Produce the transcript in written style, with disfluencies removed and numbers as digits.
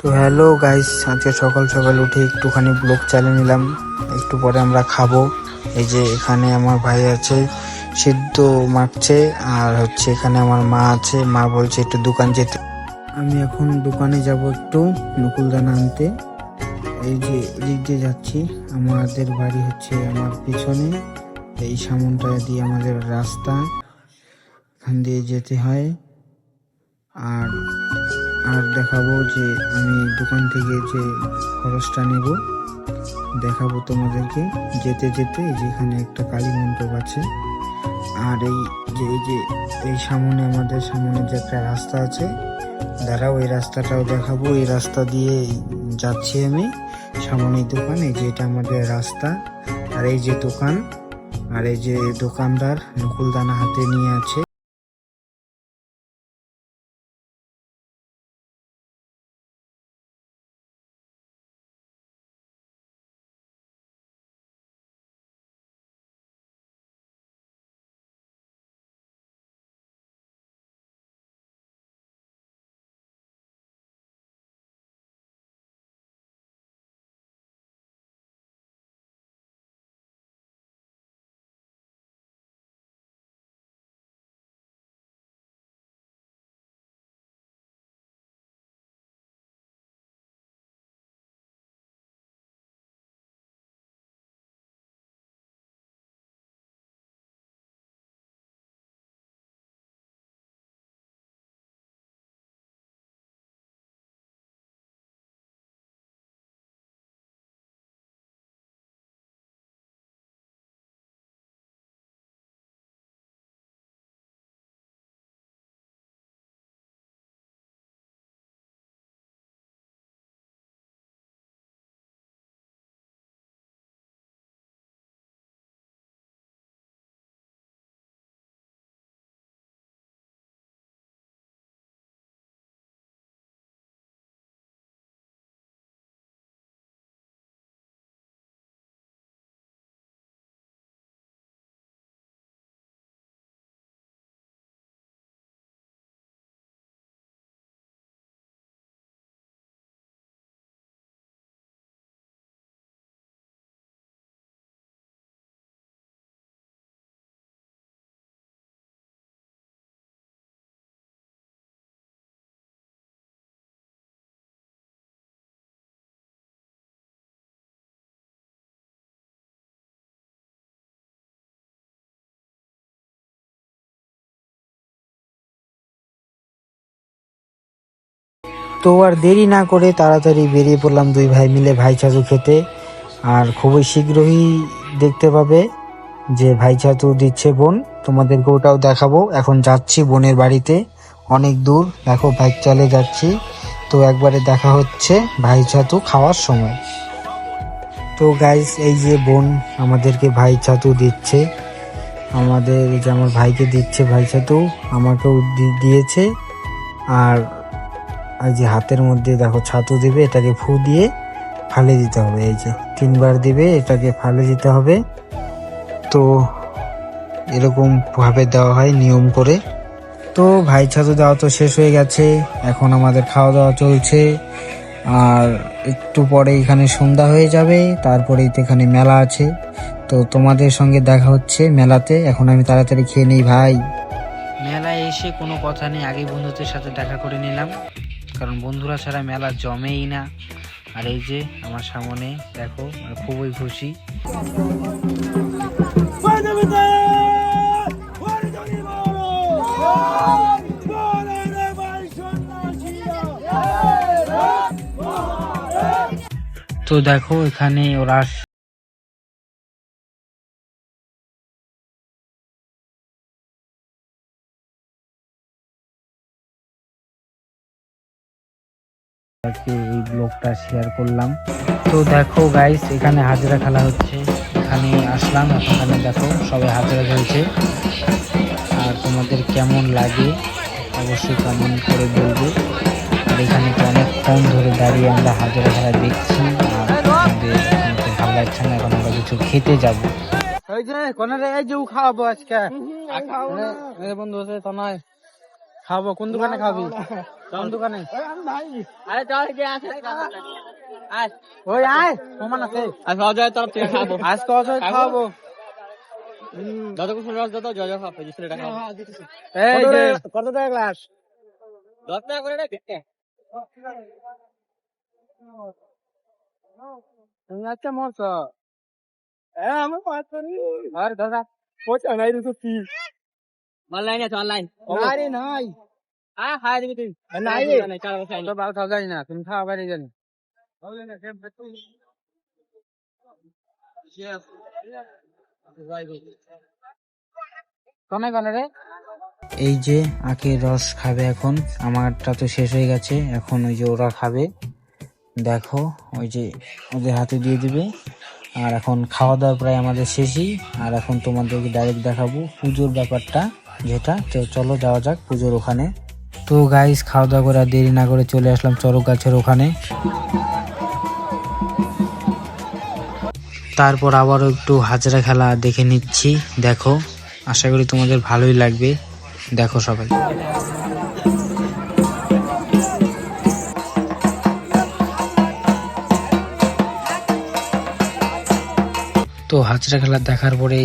তো hello guys, আজকে সকাল সকাল উঠে একটুখানি ব্লগ চালিয়ে নিলাম। একটু পরে আমরা খাবো। এই যে এখানে আমার ভাই আছে, সিদ্ধ মাখছে। আর হচ্ছে এখানে আমার মা আছে, মা বলছে একটু দোকান যেতে। আমি এখন দোকানে যাব একটু নকুলদানা আনতে। এই যে এদিক দিয়ে যাচ্ছি, আমাদের বাড়ি হচ্ছে আমার পিছনে। এই সামনটা দিয়ে আমাদের রাস্তা, এখান দিয়ে যেতে হয়। আর আর দেখাবো যে আমি দোকান থেকে যে খরচটা নেব, দেখাবো তোমাদেরকে যেতে যেতে। যেখানে একটা কালী মণ্ডপ আছে, আর এই সামনে আমাদের সামনে যে একটা রাস্তা আছে, দাঁড়াও এই রাস্তাটাও দেখাবো। এই রাস্তা দিয়ে যাচ্ছি আমি, সামনে দোকান। এই যে এটা আমাদের রাস্তা, আর এই যে দোকান, আর এই যে দোকানদার নকুলদানা হাতে নিয়ে আছে। তো আর দেরি না করে তাড়াতাড়ি বেরিয়ে পড়লাম দুই ভাই মিলে ভাই ছাতু খেতে। আর খুবই শীঘ্রই দেখতে পাবে যে ভাই ছাতু দিচ্ছে বোন, তোমাদেরকে ওটাও দেখাবো। এখন যাচ্ছি বোনের বাড়িতে, অনেক দূর, দেখো বাইক চালিয়ে যাচ্ছি। তো একবারে দেখা হচ্ছে ভাই ছাতু খাওয়ার সময়। তো গাইস, এই যে বোন আমাদেরকে ভাই ছাতু দিচ্ছে, আমাদের যে আমার ভাইকে দিচ্ছে ভাই ছাতু, আমাকেও দিয়েছে। আর এই যে হাতের মধ্যে দেখো ছাতু দিবে, এটাকে ফু দিয়ে ফালে দিতে হবে। এই যে 3বার দিবে, এটাকে ফালে দিতে হবে। তো এরকম ভাবে দেওয়া হয় নিয়ম করে। তো ভাই ছাতু দেওয়া তো শেষ হয়ে গেছে, এখন আমাদের খাওয়া দাওয়া চলছে। আর একটু পরে এখানে সন্ধ্যা হয়ে যাবে, তারপরেই তো এখানে মেলা আছে। তো তোমাদের সঙ্গে দেখা হচ্ছে মেলাতে। এখন আমি তাড়াতাড়ি খেয়ে নিই ভাই। মেলায় এসে কোনো কথা নেই, আগে বন্ধুদের সাথে দেখা করে নিলাম, কারণ বন্ধুরা ছাড়া মেলা জমেই না। আর এই যে আমার সামনে দেখো, খুবই খুশি। তো দেখো এখানে ওরা এই ব্লগটা শেয়ার করলাম। তো দেখো গাইস, এখানে হাজিরা খেলা হচ্ছে, এখানে আসলাম। এখানে দেখো সবাই হাজিরা খেলছে। আর তোমাদের কেমন লাগে অবশ্যই কমেন্ট করে বলবে। আর এখানে তো অনেকক্ষণ ধরে দাঁড়িয়ে আমরা হাজিরা খেলা দেখছি, আর আমাদের ভালো লাগছে না। এখন আমরা কিছু খেতে যাবো। এই যে কোনারে এই যে খাওয়াবো আজকে বন্ধু আছে তো নয়, খাবো কোন দোকানে খাবি? দোকানে আরে চল যে আছে আয় ওই আয় সমান আছে আজ অজয় তরফ থেকে খাবো আজকে অজয় খাওয়াবো যত কিছু রস যত জয় জয় খাবে 20 টাকা এই যে কত টাকা গ্লাস 10 টাকা করে রে তুমি আজকে মরছ আমি পাঁচ করি আরে দাদা পয়সা নাই রে তো কি অনলাইন আছে অনলাইন আরে নাই হাই দিবি তুই নাই রে তো বাল খাওয়া যায় না তুমি খাওয়া বাইরে জানি কমে গেল রে এই যে আখের রস খাবে এখন আমারটা তো শেষ হয়ে গেছে এখন ওই যে ওরা খাবে দেখো ওই যে ওদের হাতে দিয়ে দিবে আর এখন খাওয়া দাওয়া প্রায় আমাদের শেষই আর এখন তোমাদেরকে ডাইরেক্ট দেখাবো পুজোর ব্যাপারটা যেটা তো চলো যাওয়া যাক পুজোর ওখানে তো গাইস খাওয়া দাওয়া করে আর দেরি না করে চলে আসলাম চড়ক গাছের ওখানে তারপর আবারও একটু হাজরা খেলা দেখে নিচ্ছি দেখো আশা করি তোমাদের ভালোই লাগবে দেখো সবাই তো হাজরা খেলা দেখার পরে